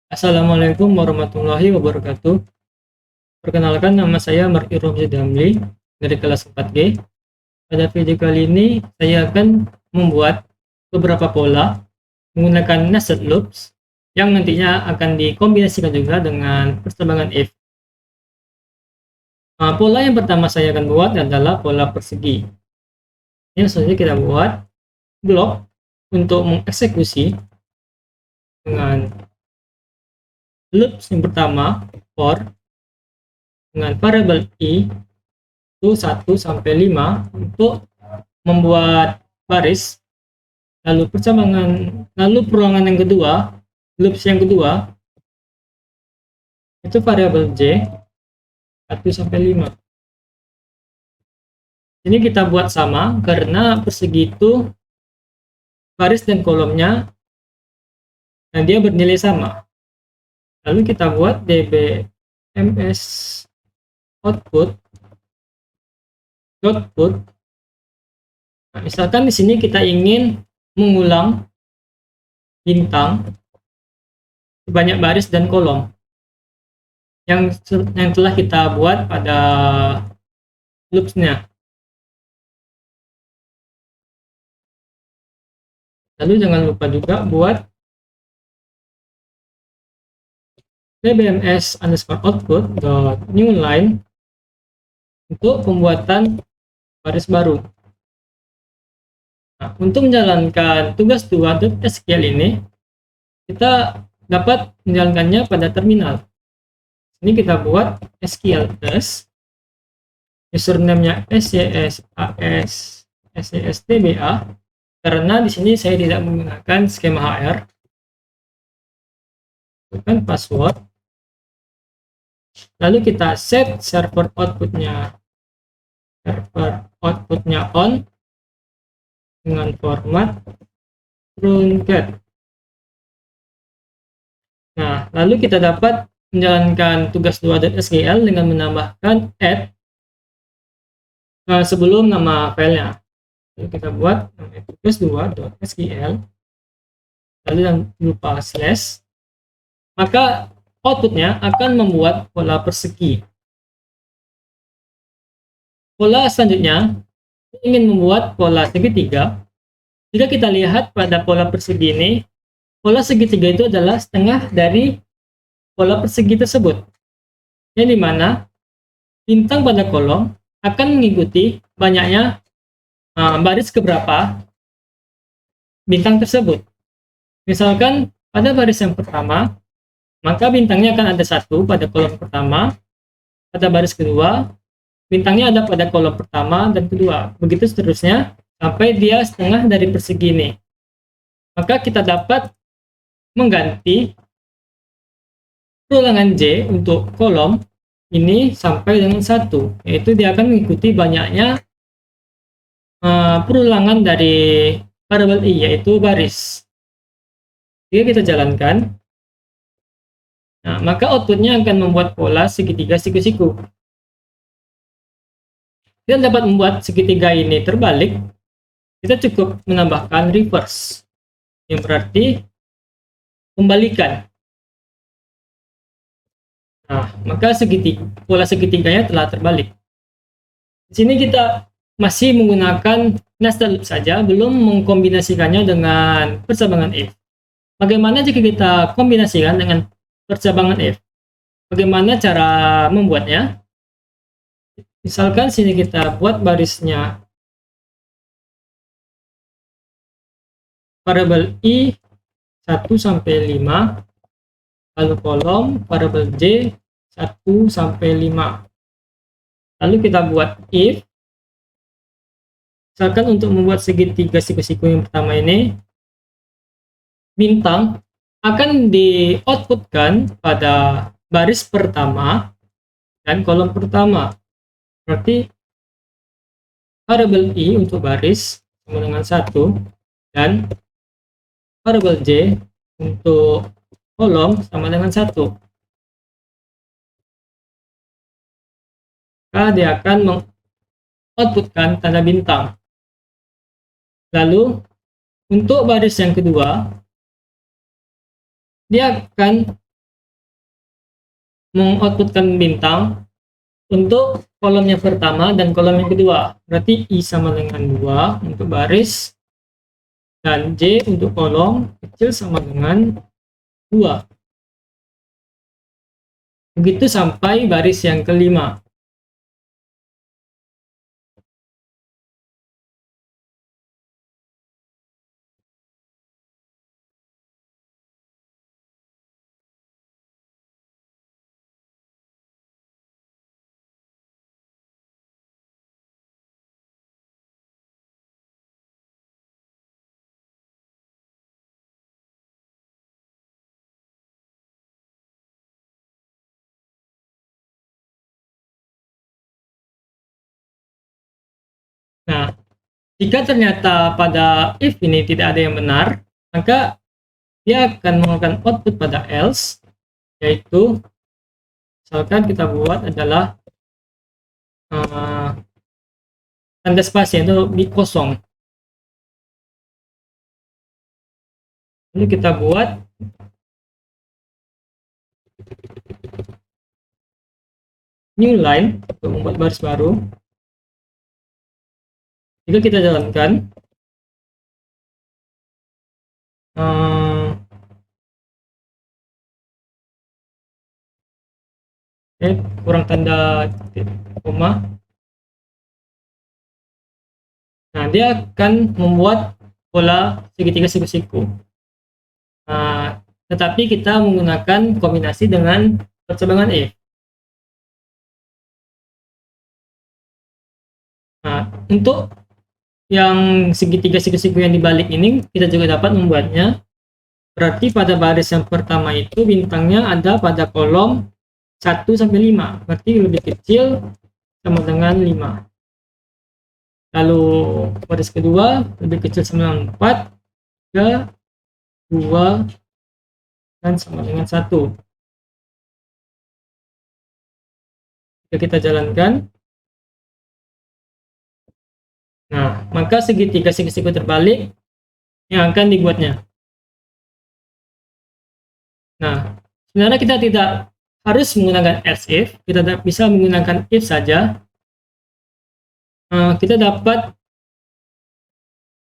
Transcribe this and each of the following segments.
Assalamualaikum warahmatullahi wabarakatuh. Perkenalkan, nama saya Mark Iromzi Damli dari kelas 4G. Pada video kali ini saya akan membuat beberapa pola menggunakan nested loops yang nantinya akan dikombinasikan juga dengan pertambangan if. Pola yang pertama saya akan buat adalah pola persegi. Ini selanjutnya kita buat blok untuk mengeksekusi dengan loops yang pertama for dengan variabel i itu 1 sampai 5 untuk membuat baris, lalu perulangan yang kedua, loops yang kedua itu variabel j 1 sampai 5. Ini kita buat sama karena persegi itu baris dan kolomnya dan dia bernilai sama. Lalu kita buat dbms output. Nah, misalkan di sini kita ingin mengulang bintang banyak baris dan kolom yang telah kita buat pada loopsnya. Lalu jangan lupa juga buat dbms underscore output dot new line untuk pembuatan baris baru. Nah, untuk menjalankan tugas 2.sql ini, kita dapat menjalankannya pada terminal. Ini kita buat sql test, username-nya scstba, karena di sini saya tidak menggunakan skema hr. Bukan password. Lalu kita set server outputnya on dengan format truncat. Nah, lalu kita dapat menjalankan tugas 2.sql dengan menambahkan add sebelum nama filenya. Lalu kita buat tugas 2.sql, lalu jangan lupa slash, maka outputnya akan membuat pola persegi. Pola selanjutnya ingin membuat pola segitiga. Jika kita lihat pada pola persegi ini, pola segitiga itu adalah setengah dari pola persegi tersebut, yang dimana bintang pada kolom akan mengikuti banyaknya baris keberapa bintang tersebut. Misalkan pada baris yang pertama, maka bintangnya akan ada 1 pada kolom pertama, pada baris kedua bintangnya ada pada kolom pertama dan kedua, begitu seterusnya sampai dia setengah dari persegi ini. Maka kita dapat mengganti perulangan j untuk kolom ini sampai dengan 1, yaitu dia akan mengikuti banyaknya perulangan dari variabel i, yaitu baris. Jika kita jalankan, nah, maka outputnya akan membuat pola segitiga siku-siku. Kita dapat membuat segitiga ini terbalik, kita cukup menambahkan reverse, yang berarti kembalikan. Nah, maka pola segitiganya telah terbalik. Di sini kita masih menggunakan nested loop saja, belum mengkombinasikannya dengan percabangan if. Bagaimana jika kita kombinasikan dengan percabangan if? Bagaimana cara membuatnya? Misalkan sini kita buat barisnya variabel i 1 sampai 5, lalu kolom variabel j 1 sampai 5. Lalu kita buat if, misalkan untuk membuat segitiga siku-siku yang pertama ini, bintang akan di outputkan pada baris pertama dan kolom pertama. Berarti variabel i untuk baris sama dengan 1 dan variabel j untuk kolom sama dengan 1. Maka dia akan mengoutputkan tanda bintang. Lalu untuk baris yang kedua, dia akan mengoutputkan bintang untuk kolom yang pertama dan kolom yang kedua. Berarti I sama dengan 2 untuk baris, dan J untuk kolom kecil sama dengan 2. Begitu sampai baris yang kelima. Nah, jika ternyata pada if ini tidak ada yang benar, maka dia akan mengeluarkan output pada else, yaitu misalkan kita buat adalah tanda spasi itu di kosong. Lalu kita buat new line untuk membuat baris baru. Jika kita jalankan, kurang tanda koma. Nah, dia akan membuat pola segitiga siku-siku. Nah, tetapi kita menggunakan kombinasi dengan percobaan if. Nah, untuk yang segitiga siku-siku yang dibalik ini, kita juga dapat membuatnya. Berarti pada baris yang pertama itu bintangnya ada pada kolom 1 sampai 5. Berarti lebih kecil sama dengan 5. Lalu baris kedua lebih kecil sama dengan 4, 3, 2, dan sama dengan 1. Jika kita jalankan, nah, maka segitiga siku-siku terbalik yang akan dibuatnya. Nah, sebenarnya kita tidak harus menggunakan else if, kita bisa menggunakan if saja. Kita dapat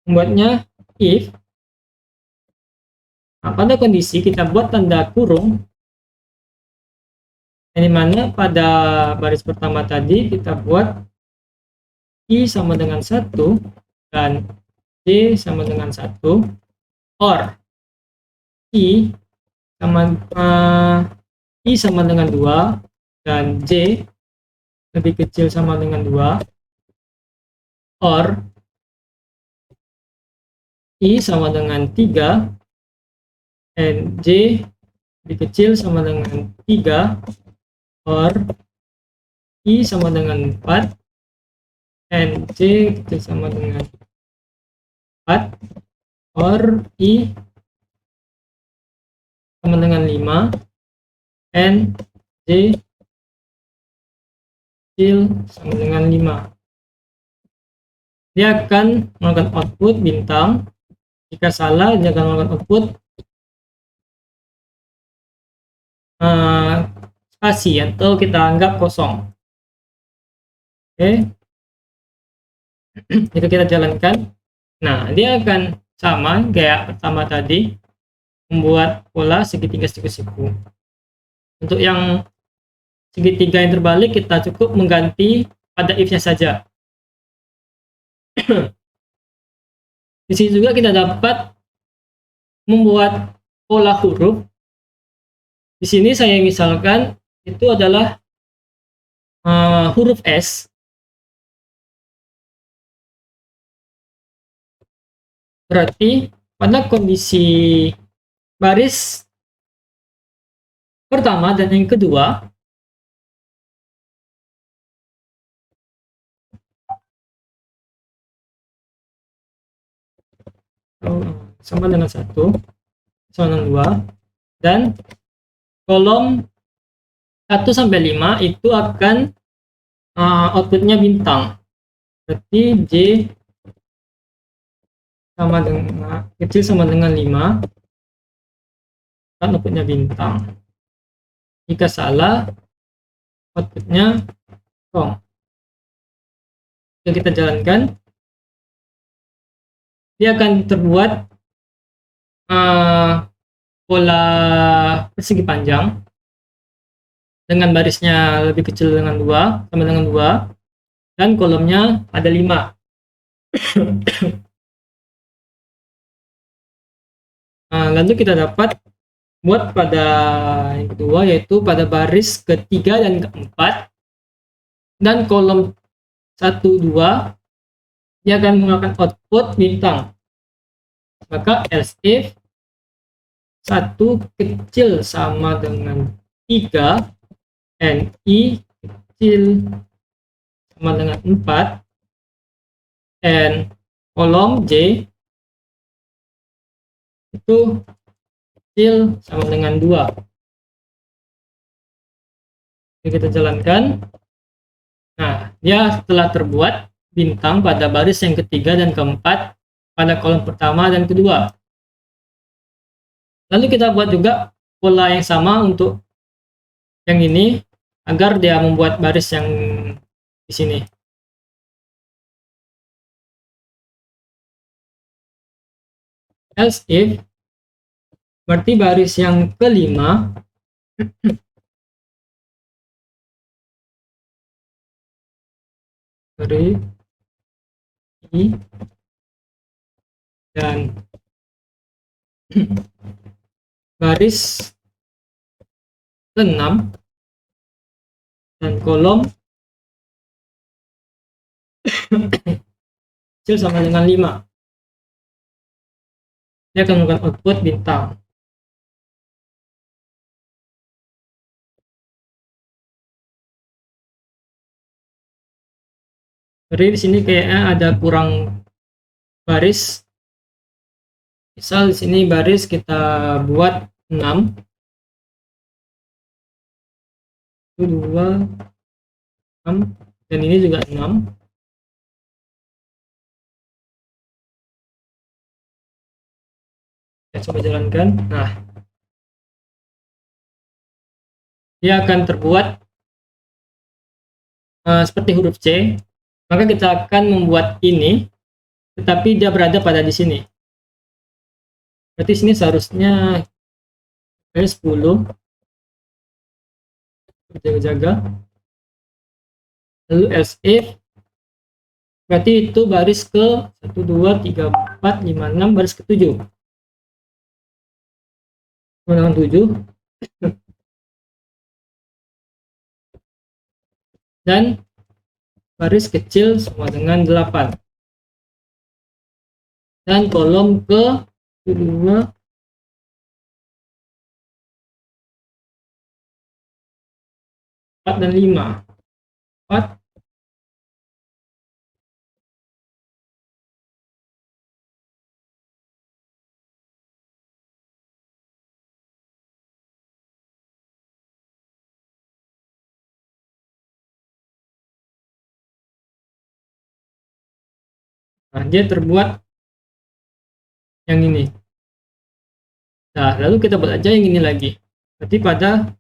membuatnya if. Nah, pada kondisi kita buat tanda kurung, yang dimana pada baris pertama tadi kita buat I sama dengan 1 dan J sama dengan 1, or I sama dengan 2 dan J lebih kecil sama dengan 2, or I sama dengan 3 and J lebih kecil sama dengan 3, or I sama dengan 4 and J kecil sama dengan 4, or I sama dengan 5 and J kecil sama dengan 5. Dia akan melakukan output bintang. Jika salah, dia akan melakukan output spasi atau kita anggap kosong. Oke. Jika kita jalankan, nah dia akan sama kayak pertama tadi, membuat pola segitiga siku-siku. Untuk yang segitiga yang terbalik, kita cukup mengganti pada if-nya saja. Di sini juga kita dapat membuat pola huruf. Di sini saya misalkan itu adalah huruf S. Berarti pada kondisi baris pertama dan yang kedua, sama dengan 1, sama dengan 2, dan kolom 1 sampai 5 itu akan outputnya bintang. Berarti J sama dengan kecil sama dengan 5, kan outputnya bintang. Jika salah, outputnya wrong. Jika kita jalankan, dia akan terbuat pola persegi panjang dengan barisnya lebih kecil dengan 2, sama dengan 2, dan kolomnya ada 5. Lalu kita dapat buat pada yang kedua, yaitu pada baris ketiga dan keempat, dan kolom 1, 2, dia akan menggunakan output bintang. Maka else if 1 kecil sama dengan 3 and i kecil sama dengan 4 and kolom j itu kecil sama dengan 2. Jadi kita jalankan. Nah, dia telah terbuat bintang pada baris yang ketiga dan keempat pada kolom pertama dan kedua. Lalu kita buat juga pola yang sama untuk yang ini agar dia membuat baris yang di sini. Else if berarti baris yang kelima dari i dan baris ke-6 dan kolom kecil sama dengan 5. Dia akan menggunakan output bintang. Jadi di sini kayaknya ada kurang baris. Misal di sini baris kita buat 6, 2, 6, dan ini juga 6. Kita coba jalankan. Nah, dia akan terbuat seperti huruf C. Maka kita akan membuat ini, tetapi dia berada pada di sini. Berarti sini seharusnya 10. Jaga-jaga. Lalu else if berarti itu baris ke 1, 2, 3, 4, 5, 6, baris ke-7. Dengan 7. Dan baris kecil sama dengan 8. Dan kolom ke 2, 4 dan 5. 4, nah, dia terbuat yang ini. Nah, lalu kita buat aja yang ini lagi. Berarti pada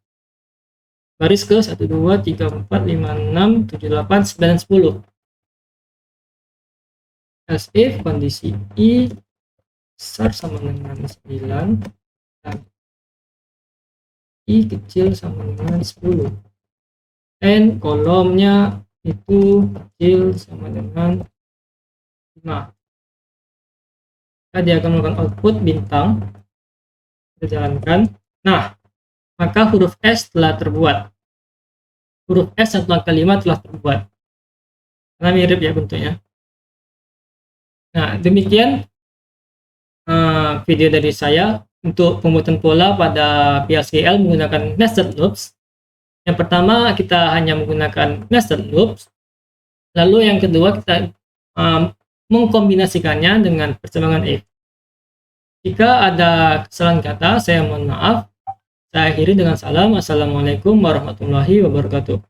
baris ke 1, 2, 3, 4, 5, 6, 7, 8, 9, 10. Else if kondisi i besar sama dengan 9 dan i kecil sama dengan 10. And kolomnya itu kecil sama dengan 5. Dia akan melakukan output bintang. Kita jalankan. Nah, maka huruf S telah terbuat. Huruf S atau angka 5 telah terbuat. Karena mirip ya bentuknya. Nah, demikian video dari saya untuk pembuatan pola pada PLSQL menggunakan nested loops. Yang pertama, kita hanya menggunakan nested loops. Lalu yang kedua, kita mengkombinasikannya dengan pertimbangan if. Jika ada kesalahan kata, saya mohon maaf. Saya akhiri dengan salam. Assalamualaikum warahmatullahi wabarakatuh.